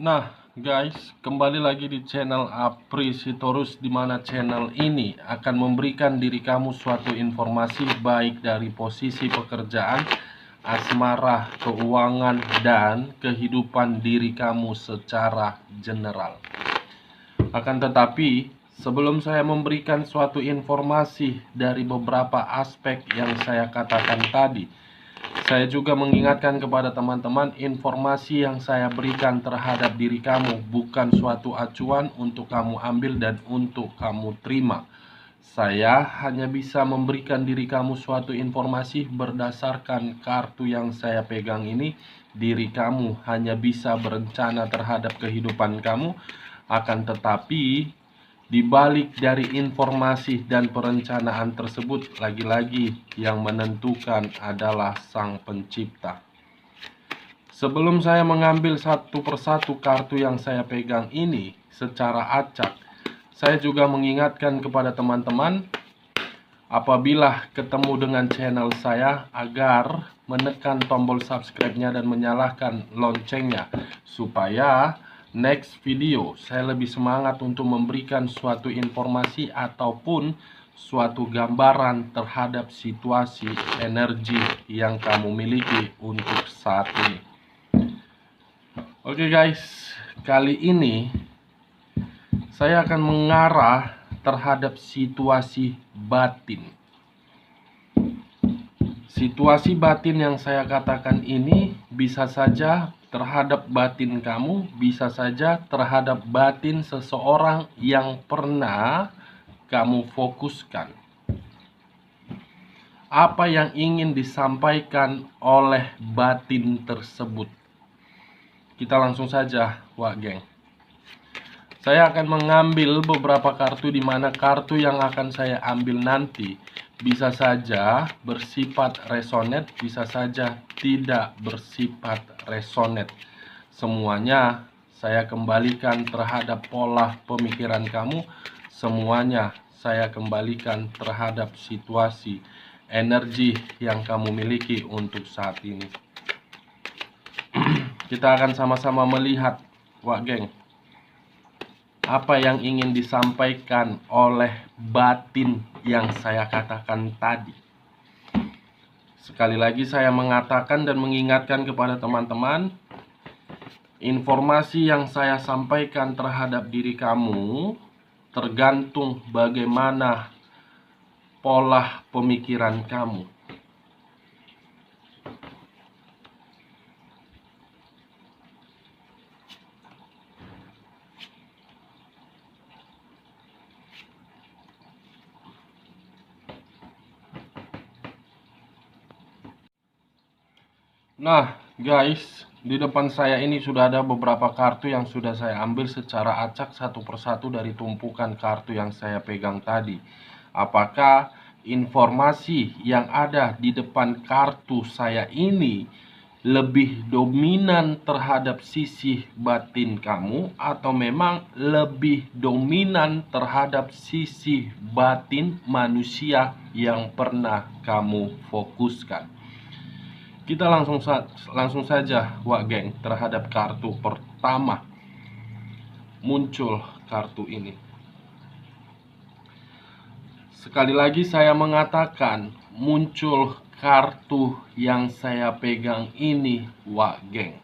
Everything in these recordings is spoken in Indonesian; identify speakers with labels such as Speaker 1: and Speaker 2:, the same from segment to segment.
Speaker 1: Nah guys, kembali lagi di channel Apri Sitorus, di mana channel ini akan memberikan diri kamu suatu informasi baik dari posisi pekerjaan, asmara, keuangan, dan kehidupan diri kamu secara general. Akan tetapi, sebelum saya memberikan suatu informasi dari beberapa aspek yang saya katakan tadi, saya juga mengingatkan kepada teman-teman, informasi yang saya berikan terhadap diri kamu bukan suatu acuan untuk kamu ambil dan untuk kamu terima. Saya hanya bisa memberikan diri kamu suatu informasi berdasarkan kartu yang saya pegang ini. Diri kamu hanya bisa berencana terhadap kehidupan kamu, akan tetapi di balik dari informasi dan perencanaan tersebut, lagi-lagi yang menentukan adalah Sang Pencipta. Sebelum saya mengambil satu persatu kartu yang saya pegang ini secara acak, saya juga mengingatkan kepada teman-teman, apabila ketemu dengan channel saya, agar menekan tombol subscribe-nya dan menyalakan loncengnya, supaya next video saya lebih semangat untuk memberikan suatu informasi ataupun suatu gambaran terhadap situasi energi yang kamu miliki untuk saat ini. Oke guys, kali ini saya akan mengarah terhadap situasi batin. Situasi batin yang saya katakan ini bisa saja terhadap batin kamu, bisa saja terhadap batin seseorang yang pernah kamu fokuskan. Apa yang ingin disampaikan oleh batin tersebut? Kita langsung saja, wak geng. Saya akan mengambil beberapa kartu, di mana kartu yang akan saya ambil nanti bisa saja bersifat resonate, bisa saja tidak bersifat resonate. Semuanya saya kembalikan terhadap pola pemikiran kamu. Semuanya saya kembalikan terhadap situasi energi yang kamu miliki untuk saat ini. Kita akan sama-sama melihat, wak geng, apa yang ingin disampaikan oleh batin yang saya katakan tadi. Sekali lagi saya mengatakan dan mengingatkan kepada teman-teman, informasi yang saya sampaikan terhadap diri kamu tergantung bagaimana pola pemikiran kamu. Nah guys, di depan saya ini sudah ada beberapa kartu yang sudah saya ambil secara acak satu persatu dari tumpukan kartu yang saya pegang tadi. Apakah informasi yang ada di depan kartu saya ini lebih dominan terhadap sisi batin kamu, atau memang lebih dominan terhadap sisi batin manusia yang pernah kamu fokuskan? Kita langsung saja, wak geng, terhadap kartu pertama. Muncul kartu ini. Sekali lagi saya mengatakan, muncul kartu yang saya pegang ini, wak geng.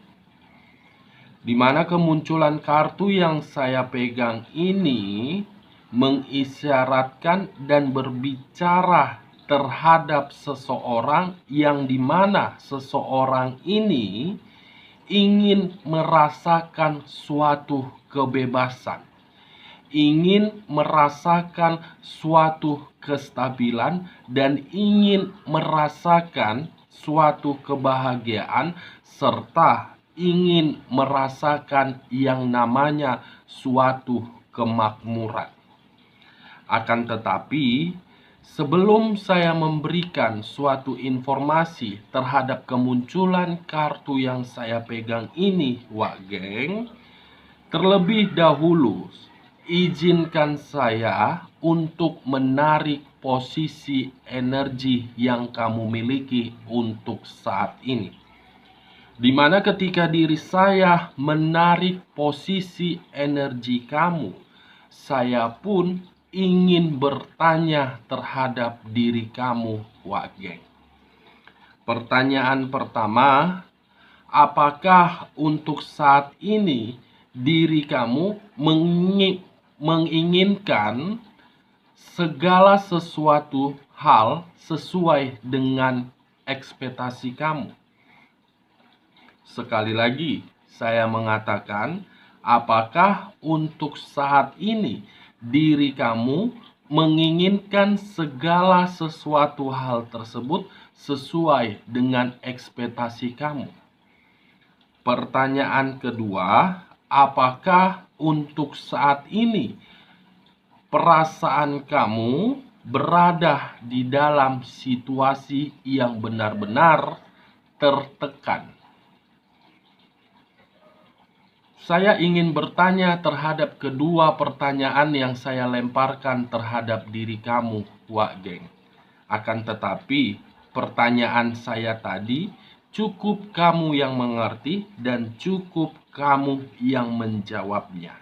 Speaker 1: Dimana kemunculan kartu yang saya pegang ini mengisyaratkan dan berbicara terhadap seseorang yang dimana seseorang ini ingin merasakan suatu kebebasan, ingin merasakan suatu kestabilan, dan ingin merasakan suatu kebahagiaan, serta ingin merasakan yang namanya suatu kemakmuran. Akan tetapi, sebelum saya memberikan suatu informasi terhadap kemunculan kartu yang saya pegang ini, wak geng, terlebih dahulu izinkan saya untuk menarik posisi energi yang kamu miliki untuk saat ini. Dimana ketika diri saya menarik posisi energi kamu, saya pun ingin bertanya terhadap diri kamu, Wak Geng. Pertanyaan pertama, apakah untuk saat ini diri kamu menginginkan segala sesuatu hal sesuai dengan ekspektasi kamu? Sekali lagi, saya mengatakan, apakah untuk saat ini diri kamu menginginkan segala sesuatu hal tersebut sesuai dengan ekspektasi kamu? Pertanyaan kedua, apakah untuk saat ini perasaan kamu berada di dalam situasi yang benar-benar tertekan? Saya ingin bertanya terhadap kedua pertanyaan yang saya lemparkan terhadap diri kamu, Wak Geng. Akan tetapi, pertanyaan saya tadi cukup kamu yang mengerti dan cukup kamu yang menjawabnya.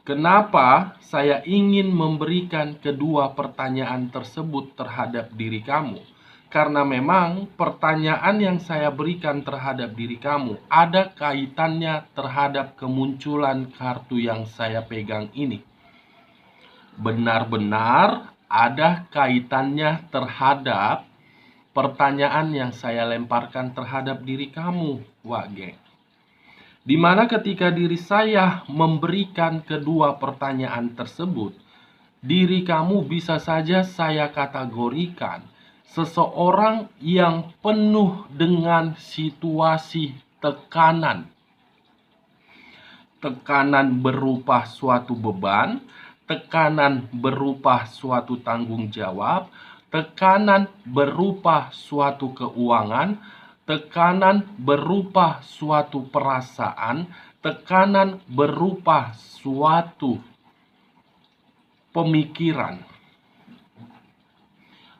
Speaker 1: Kenapa saya ingin memberikan kedua pertanyaan tersebut terhadap diri kamu? Karena memang pertanyaan yang saya berikan terhadap diri kamu ada kaitannya terhadap kemunculan kartu yang saya pegang ini. Benar-benar ada kaitannya terhadap pertanyaan yang saya lemparkan terhadap diri kamu, Wak Geng. Dimana ketika diri saya memberikan kedua pertanyaan tersebut, diri kamu bisa saja saya kategorikan seseorang yang penuh dengan situasi tekanan. Tekanan berupa suatu beban, tekanan berupa suatu tanggung jawab, tekanan berupa suatu keuangan, tekanan berupa suatu perasaan, tekanan berupa suatu pemikiran.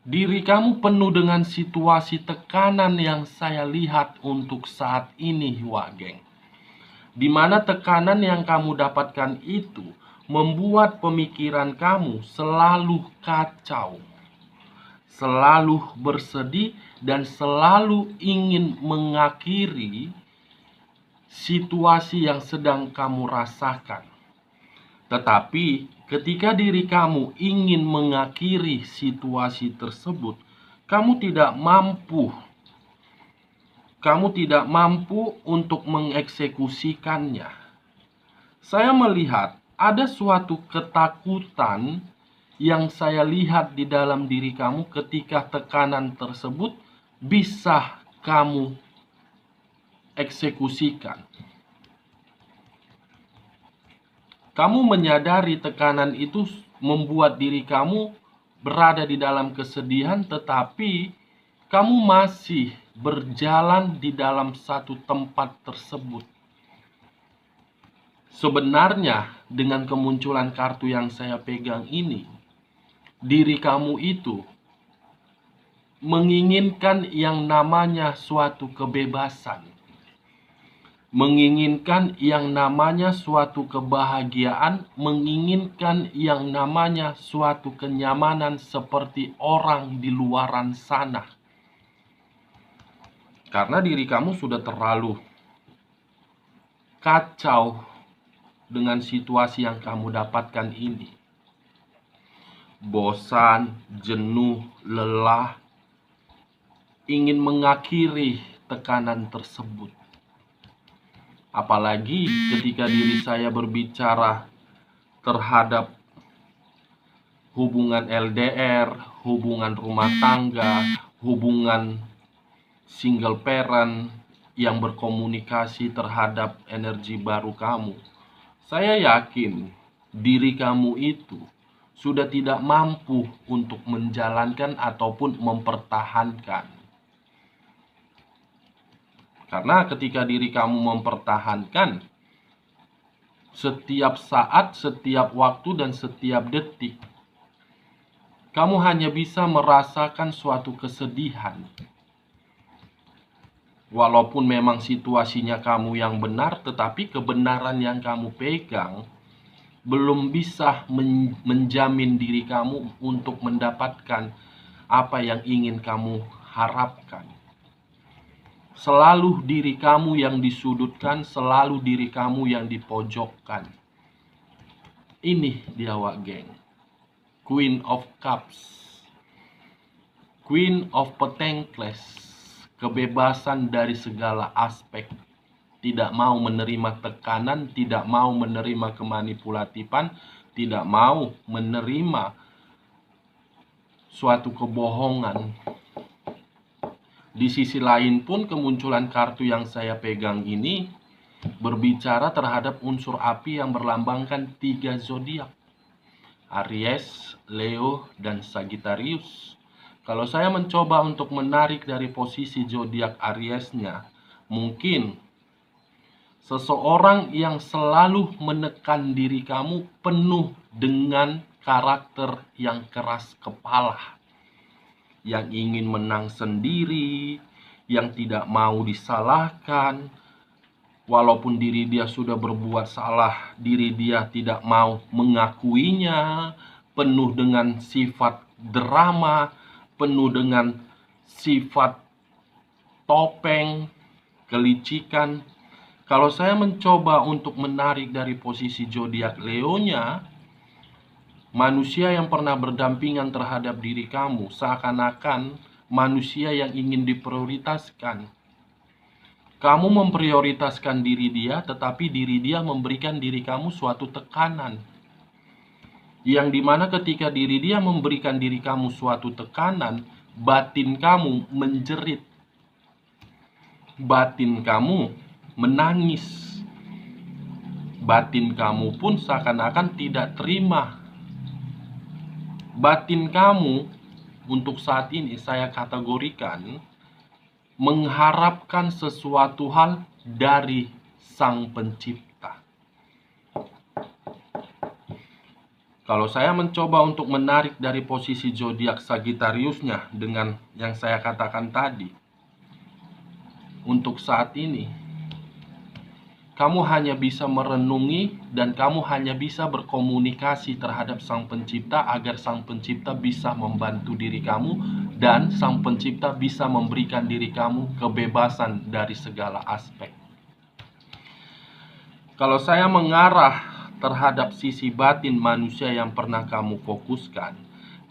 Speaker 1: Diri kamu penuh dengan situasi tekanan yang saya lihat untuk saat ini, Wak Geng. Di mana tekanan yang kamu dapatkan itu membuat pemikiran kamu selalu kacau, selalu bersedih, dan selalu ingin mengakhiri situasi yang sedang kamu rasakan. Tetapi ketika diri kamu ingin mengakhiri situasi tersebut, kamu tidak mampu. Kamu tidak mampu untuk mengeksekusikannya. Saya melihat ada suatu ketakutan yang saya lihat di dalam diri kamu ketika tekanan tersebut bisa kamu eksekusikan. Kamu menyadari tekanan itu membuat diri kamu berada di dalam kesedihan, tetapi kamu masih berjalan di dalam satu tempat tersebut. Sebenarnya dengan kemunculan kartu yang saya pegang ini, diri kamu itu menginginkan yang namanya suatu kebebasan, menginginkan yang namanya suatu kebahagiaan, menginginkan yang namanya suatu kenyamanan seperti orang di luaran sana. Karena diri kamu sudah terlalu kacau dengan situasi yang kamu dapatkan ini. Bosan, jenuh, lelah, ingin mengakhiri tekanan tersebut. Apalagi ketika diri saya berbicara terhadap hubungan LDR, hubungan rumah tangga, hubungan single parent yang berkomunikasi terhadap energi baru kamu. Saya yakin diri kamu itu sudah tidak mampu untuk menjalankan ataupun mempertahankan. Karena ketika diri kamu mempertahankan, setiap saat, setiap waktu, dan setiap detik, kamu hanya bisa merasakan suatu kesedihan. Walaupun memang situasinya kamu yang benar, tetapi kebenaran yang kamu pegang belum bisa menjamin diri kamu untuk mendapatkan apa yang ingin kamu harapkan. Selalu diri kamu yang disudutkan, selalu diri kamu yang dipojokkan. Ini dia, Wak Geng. Queen of Cups, Queen of Pentacles, kebebasan dari segala aspek. Tidak mau menerima tekanan, tidak mau menerima kemanipulatifan, tidak mau menerima suatu kebohongan. Di sisi lain pun kemunculan kartu yang saya pegang ini berbicara terhadap unsur api yang berlambangkan 3 zodiak. Aries, Leo, dan Sagittarius. Kalau saya mencoba untuk menarik dari posisi zodiak Ariesnya, mungkin seseorang yang selalu menekan diri kamu penuh dengan karakter yang keras kepala, yang ingin menang sendiri, yang tidak mau disalahkan. Walaupun diri dia sudah berbuat salah, diri dia tidak mau mengakuinya, penuh dengan sifat drama, penuh dengan sifat topeng, kelicikan. Kalau saya mencoba untuk menarik dari posisi zodiak Leonya, manusia yang pernah berdampingan terhadap diri kamu seakan-akan manusia yang ingin diprioritaskan. Kamu memprioritaskan diri dia, tetapi diri dia memberikan diri kamu suatu tekanan. Yang dimana ketika diri dia memberikan diri kamu suatu tekanan, batin kamu menjerit. Batin kamu menangis. Batin kamu pun seakan-akan tidak terima. Batin kamu untuk saat ini saya kategorikan mengharapkan sesuatu hal dari Sang Pencipta. Kalau saya mencoba untuk menarik dari posisi zodiak Sagittariusnya dengan yang saya katakan tadi, untuk saat ini kamu hanya bisa merenungi dan kamu hanya bisa berkomunikasi terhadap Sang Pencipta agar Sang Pencipta bisa membantu diri kamu dan Sang Pencipta bisa memberikan diri kamu kebebasan dari segala aspek. Kalau saya mengarah terhadap sisi batin manusia yang pernah kamu fokuskan,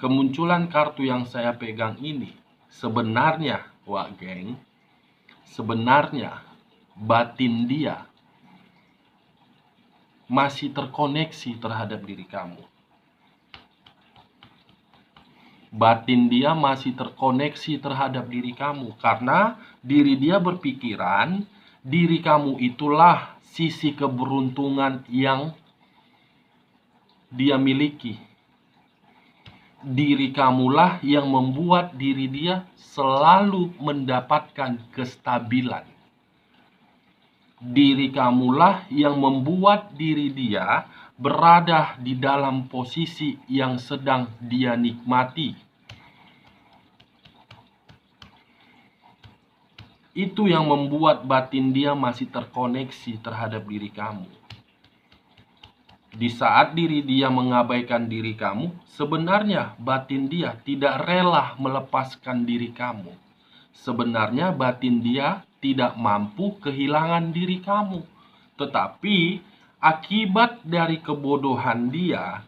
Speaker 1: kemunculan kartu yang saya pegang ini sebenarnya, Wak Geng, sebenarnya batin dia masih terkoneksi terhadap diri kamu. Batin dia masih terkoneksi terhadap diri kamu karena diri dia berpikiran diri kamu itulah sisi keberuntungan yang dia miliki. Diri kamulah yang membuat diri dia selalu mendapatkan kestabilan. Diri kamulah yang membuat diri dia berada di dalam posisi yang sedang dia nikmati. Itu yang membuat batin dia masih terkoneksi terhadap diri kamu. Di saat diri dia mengabaikan diri kamu, sebenarnya batin dia tidak rela melepaskan diri kamu. Sebenarnya batin dia tidak mampu kehilangan diri kamu. Tetapi akibat dari kebodohan dia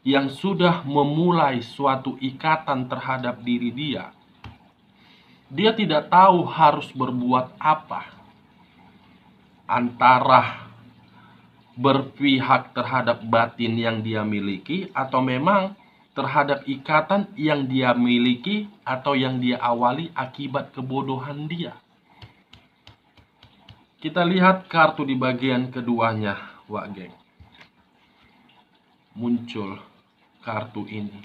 Speaker 1: yang sudah memulai suatu ikatan terhadap diri dia, dia tidak tahu harus berbuat apa. Antara berpihak terhadap batin yang dia miliki atau memang terhadap ikatan yang dia miliki atau yang dia awali akibat kebodohan dia. Kita lihat kartu di bagian keduanya, Wak Geng. Muncul kartu ini,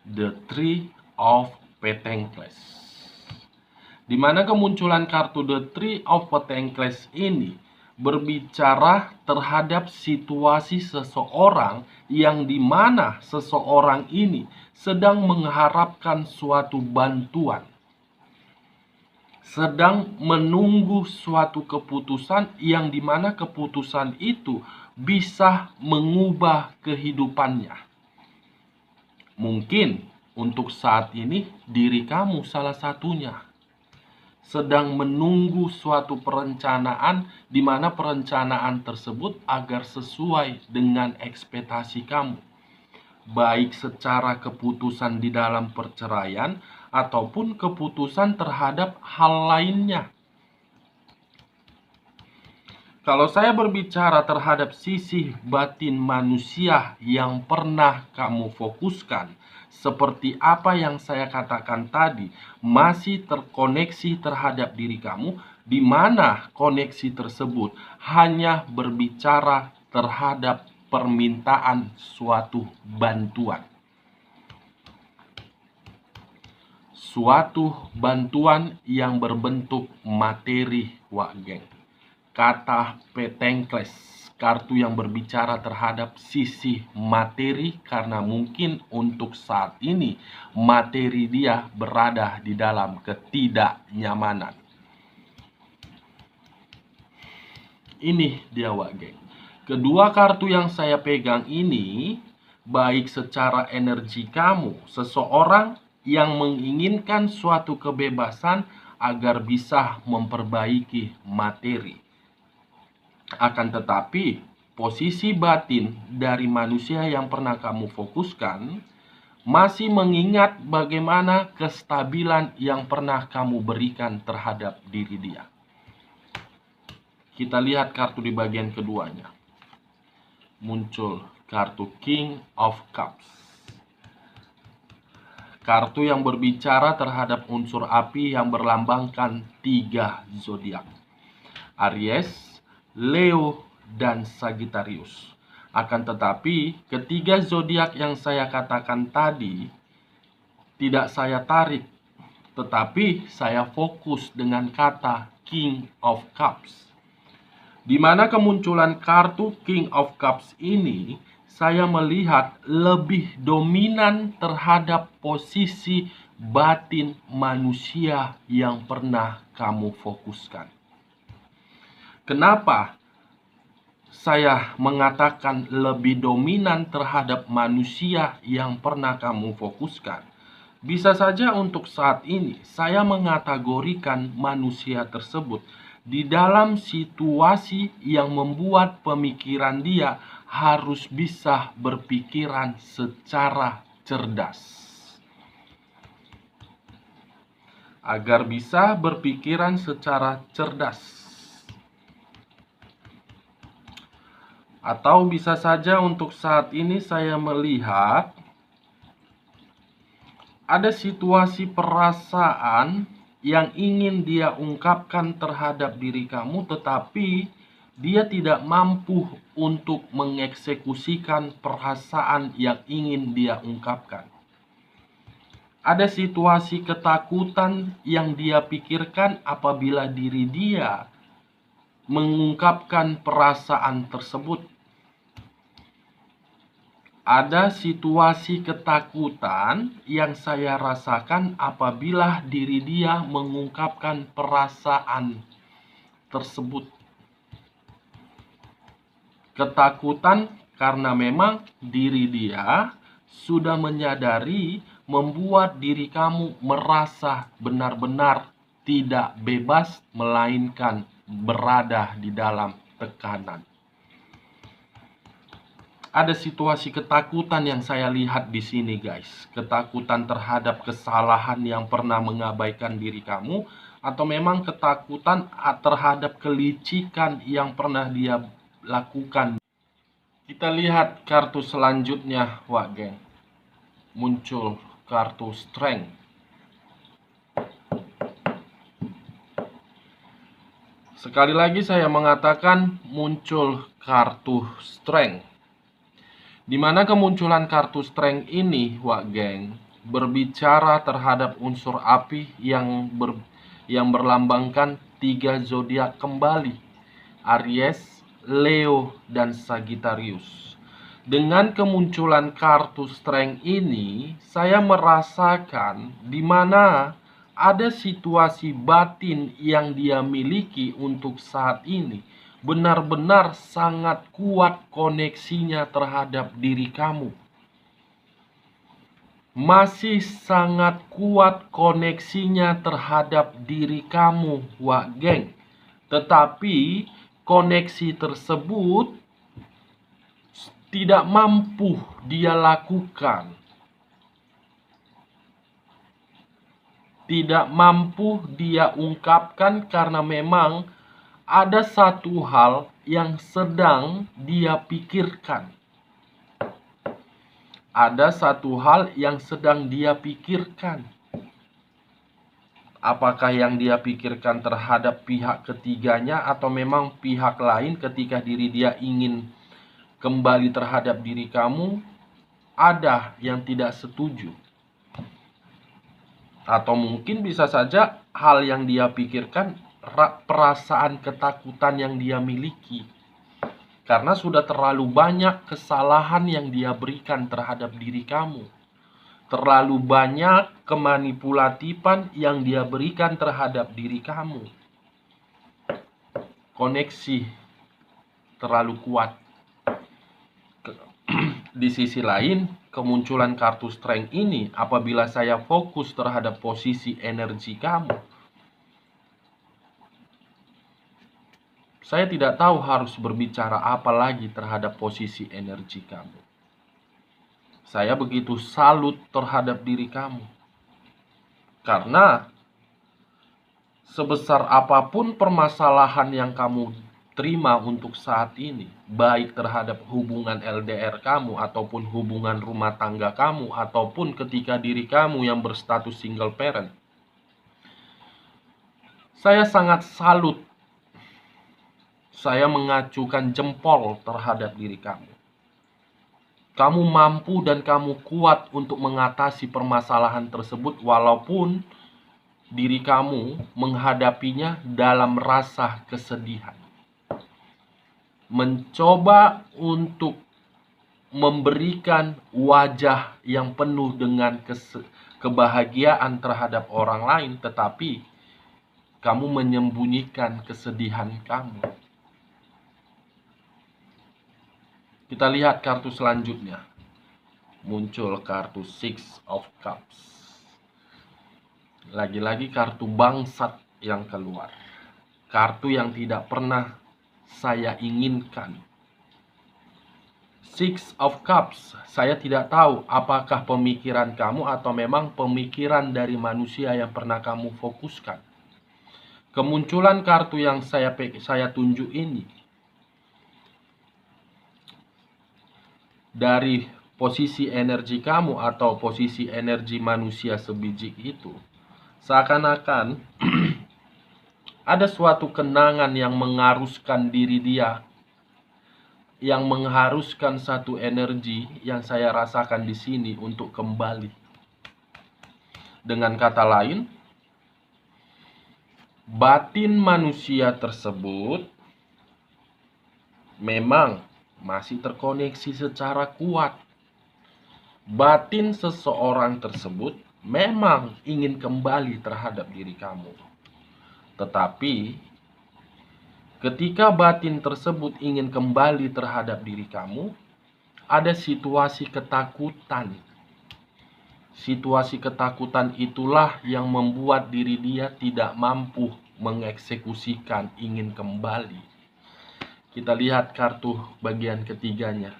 Speaker 1: The Three of Pentacles. Di mana kemunculan kartu The Three of Pentacles ini berbicara terhadap situasi seseorang yang dimana seseorang ini sedang mengharapkan suatu bantuan. sedang menunggu suatu keputusan yang dimana keputusan itu bisa mengubah kehidupannya. Mungkin untuk saat ini diri kamu salah satunya sedang menunggu suatu perencanaan di mana perencanaan tersebut agar sesuai dengan ekspektasi kamu, baik secara keputusan di dalam perceraian ataupun keputusan terhadap hal lainnya. Kalau saya berbicara terhadap sisi batin manusia yang pernah kamu fokuskan, seperti apa yang saya katakan tadi, masih terkoneksi terhadap diri kamu, di mana koneksi tersebut hanya berbicara terhadap permintaan suatu bantuan. Suatu bantuan yang berbentuk materi, Wak Geng. Kata Petengkles, kartu yang berbicara terhadap sisi materi, karena mungkin untuk saat ini materi dia berada di dalam ketidaknyamanan. Ini dia, Wak Geng. Kedua kartu yang saya pegang ini, baik secara energi kamu, seseorang yang menginginkan suatu kebebasan agar bisa memperbaiki materi. Akan tetapi, posisi batin dari manusia yang pernah kamu fokuskan masih mengingat bagaimana kestabilan yang pernah kamu berikan terhadap diri dia. Kita lihat kartu di bagian keduanya. Muncul kartu King of Cups. Kartu yang berbicara terhadap unsur api yang berlambangkan 3 zodiak. Aries, Leo, dan Sagittarius. Akan tetapi, ketiga zodiak yang saya katakan tadi tidak saya tarik, tetapi saya fokus dengan kata King of Cups. Di mana kemunculan kartu King of Cups ini, saya melihat lebih dominan terhadap posisi batin manusia yang pernah kamu fokuskan. Kenapa saya mengatakan lebih dominan terhadap manusia yang pernah kamu fokuskan? Bisa saja untuk saat ini saya mengategorikan manusia tersebut di dalam situasi yang membuat pemikiran dia harus bisa berpikiran secara cerdas. Agar bisa berpikiran secara cerdas. Atau bisa saja untuk saat ini saya melihat ada situasi perasaan yang ingin dia ungkapkan terhadap diri kamu, tetapi dia tidak mampu untuk mengeksekusikan perasaan yang ingin dia ungkapkan. Ada situasi ketakutan yang dia pikirkan apabila diri dia mengungkapkan perasaan tersebut. Ada situasi ketakutan yang saya rasakan apabila diri dia mengungkapkan perasaan tersebut. Ketakutan karena memang diri dia sudah menyadari membuat diri kamu merasa benar-benar tidak bebas, melainkan berada di dalam tekanan. Ada situasi ketakutan yang saya lihat di sini, guys. Ketakutan terhadap kesalahan yang pernah mengabaikan diri kamu, atau memang ketakutan terhadap kelicikan yang pernah dia lakukan. Kita lihat kartu selanjutnya, Wak Geng. Muncul kartu Strength. Sekali lagi saya mengatakan muncul kartu Strength. Di mana kemunculan kartu Strength ini, Wak Geng, berbicara terhadap unsur api yang berlambangkan 3 zodiak kembali, Aries, Leo, dan Sagittarius. Dengan kemunculan kartu Strength ini, saya merasakan di mana ada situasi batin yang dia miliki untuk saat ini benar-benar sangat kuat koneksinya terhadap diri kamu. Masih sangat kuat koneksinya terhadap diri kamu, wak geng. Tetapi koneksi tersebut tidak mampu dia lakukan. Tidak mampu dia ungkapkan karena memang ada satu hal yang sedang dia pikirkan. Ada satu hal yang sedang dia pikirkan. Apakah yang dia pikirkan terhadap pihak ketiganya atau memang pihak lain ketika diri dia ingin kembali terhadap diri kamu, ada yang tidak setuju. Atau mungkin bisa saja hal yang dia pikirkan perasaan ketakutan yang dia miliki. Karena sudah terlalu banyak kesalahan yang dia berikan terhadap diri kamu. Terlalu banyak kemanipulatifan yang dia berikan terhadap diri kamu. Koneksi terlalu kuat. Di sisi lain, kemunculan kartu strength ini apabila saya fokus terhadap posisi energi kamu, saya tidak tahu harus berbicara apa lagi terhadap posisi energi kamu. Saya begitu salut terhadap diri kamu. Karena sebesar apapun permasalahan yang kamu terima untuk saat ini, baik terhadap hubungan LDR kamu, ataupun hubungan rumah tangga kamu, ataupun ketika diri kamu yang berstatus single parent, saya sangat salut. Saya mengacukan jempol terhadap diri kamu. Kamu mampu dan kamu kuat untuk mengatasi permasalahan tersebut walaupun diri kamu menghadapinya dalam rasa kesedihan. Mencoba untuk memberikan wajah yang penuh dengan kebahagiaan terhadap orang lain, tetapi kamu menyembunyikan kesedihan kamu. Kita lihat kartu selanjutnya. Muncul kartu Six of Cups. Lagi-lagi kartu bangsat yang keluar. Kartu yang tidak pernah saya inginkan. Six of Cups, saya tidak tahu apakah pemikiran kamu atau memang pemikiran dari manusia yang pernah kamu fokuskan. Kemunculan kartu yang saya tunjuk ini dari posisi energi kamu atau posisi energi manusia sebiji itu, seakan-akan ada suatu kenangan yang mengharuskan diri dia, yang mengharuskan satu energi yang saya rasakan di sini untuk kembali. Dengan kata lain, batin manusia tersebut memang masih terkoneksi secara kuat. Batin seseorang tersebut memang ingin kembali terhadap diri kamu. Tetapi ketika batin tersebut ingin kembali terhadap diri kamu, ada situasi ketakutan. Situasi ketakutan itulah yang membuat diri dia tidak mampu mengeksekusikan ingin kembali. Kita lihat kartu bagian ketiganya.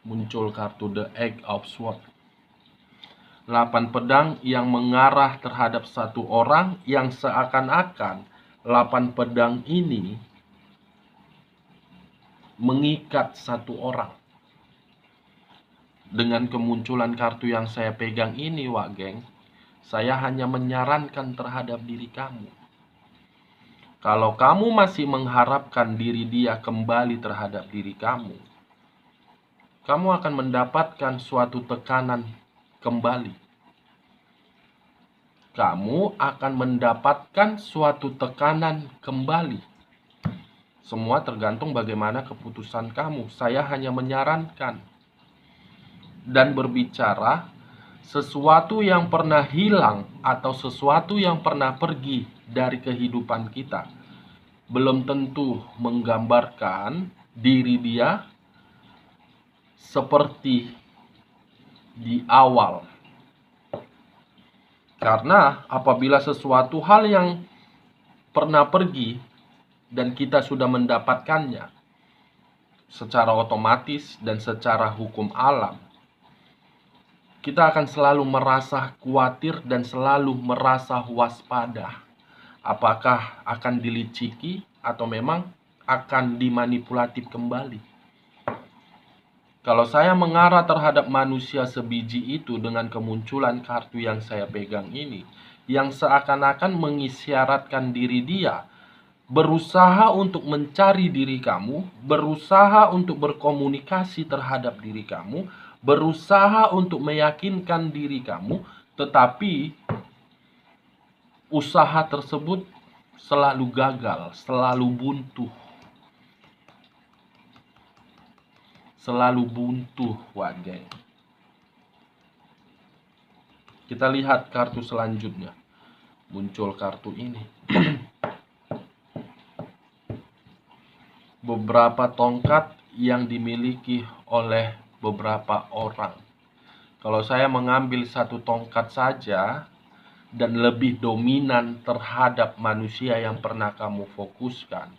Speaker 1: Muncul kartu The Eight of Swords. 8 pedang yang mengarah terhadap satu orang yang seakan-akan 8 pedang ini mengikat satu orang. Dengan kemunculan kartu yang saya pegang ini, wak geng, saya hanya menyarankan terhadap diri kamu. Kalau kamu masih mengharapkan diri dia kembali terhadap diri kamu akan mendapatkan suatu tekanan kembali. Kamu akan mendapatkan suatu tekanan kembali. Semua tergantung bagaimana keputusan kamu. Saya hanya menyarankan dan berbicara sesuatu yang pernah hilang atau sesuatu yang pernah pergi dari kehidupan kita belum tentu menggambarkan diri dia seperti di awal. Karena apabila sesuatu hal yang pernah pergi dan kita sudah mendapatkannya secara otomatis dan secara hukum alam, kita akan selalu merasa khawatir dan selalu merasa waspada. Apakah akan diliciki atau memang akan dimanipulatif kembali? Kalau saya mengarah terhadap manusia sebiji itu dengan kemunculan kartu yang saya pegang ini, yang seakan-akan mengisyaratkan diri dia berusaha untuk mencari diri kamu, berusaha untuk berkomunikasi terhadap diri kamu, berusaha untuk meyakinkan diri kamu, tetapi usaha tersebut selalu gagal, selalu buntu. Selalu buntu, geng. Kita lihat kartu selanjutnya. Muncul kartu ini. Beberapa tongkat yang dimiliki oleh beberapa orang. Kalau saya mengambil satu tongkat saja dan lebih dominan terhadap manusia yang pernah kamu fokuskan,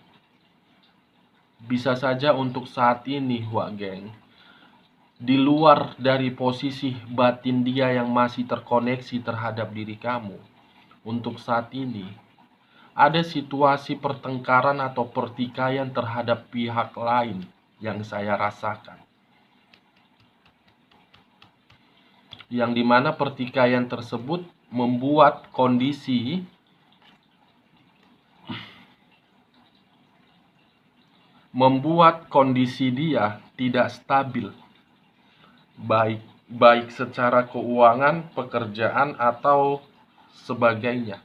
Speaker 1: bisa saja untuk saat ini, geng, di luar dari posisi batin dia yang masih terkoneksi terhadap diri kamu, untuk saat ini ada situasi pertengkaran atau pertikaian terhadap pihak lain yang saya rasakan. Yang dimana pertikaian tersebut membuat kondisi dia tidak stabil, baik secara keuangan, pekerjaan, atau sebagainya.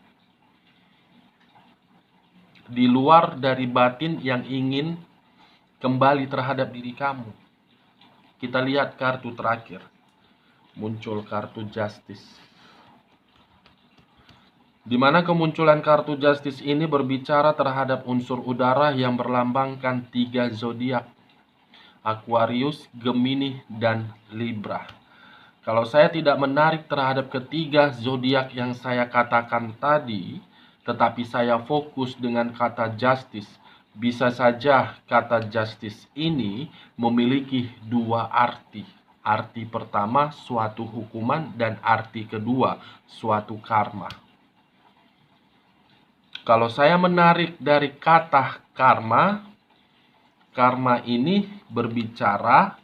Speaker 1: Di luar dari batin yang ingin kembali terhadap diri kamu. Kita lihat kartu terakhir. Muncul kartu Justice. Di mana kemunculan kartu Justice ini berbicara terhadap unsur udara yang berlambangkan 3 zodiak: Aquarius, Gemini, dan Libra. Kalau saya tidak menarik terhadap ketiga zodiak yang saya katakan tadi, tetapi saya fokus dengan kata justice, bisa saja kata justice ini memiliki dua arti. Arti pertama, suatu hukuman, dan arti kedua, suatu karma. Kalau saya menarik dari kata karma, karma ini berbicara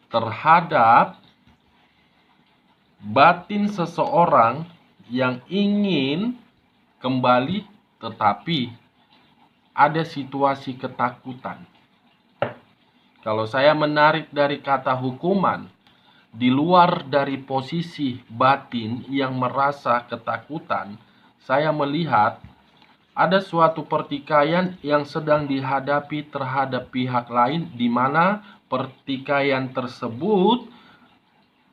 Speaker 1: terhadap batin seseorang yang ingin kembali, tetapi ada situasi ketakutan. Kalau saya menarik dari kata hukuman, di luar dari posisi batin yang merasa ketakutan, saya melihat ada suatu pertikaian yang sedang dihadapi terhadap pihak lain, di mana pertikaian tersebut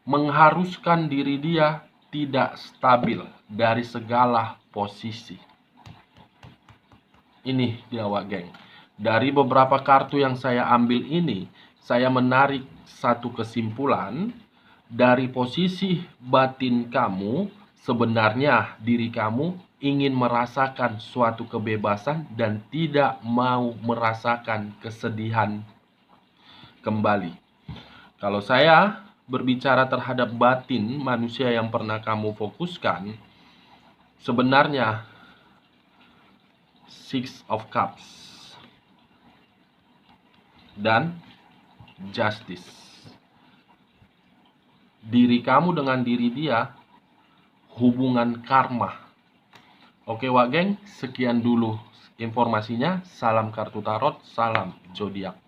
Speaker 1: mengharuskan diri dia tidak stabil dari segala posisi. Ini dia, geng. Dari beberapa kartu yang saya ambil ini, saya menarik satu kesimpulan. Dari posisi batin kamu, sebenarnya diri kamu ingin merasakan suatu kebebasan dan tidak mau merasakan kesedihan kembali. Kalau saya berbicara terhadap batin manusia yang pernah kamu fokuskan, sebenarnya Six of Cups dan Justice. Diri kamu dengan diri dia, hubungan karma. Oke, geng, sekian dulu informasinya. Salam kartu tarot, salam zodiak.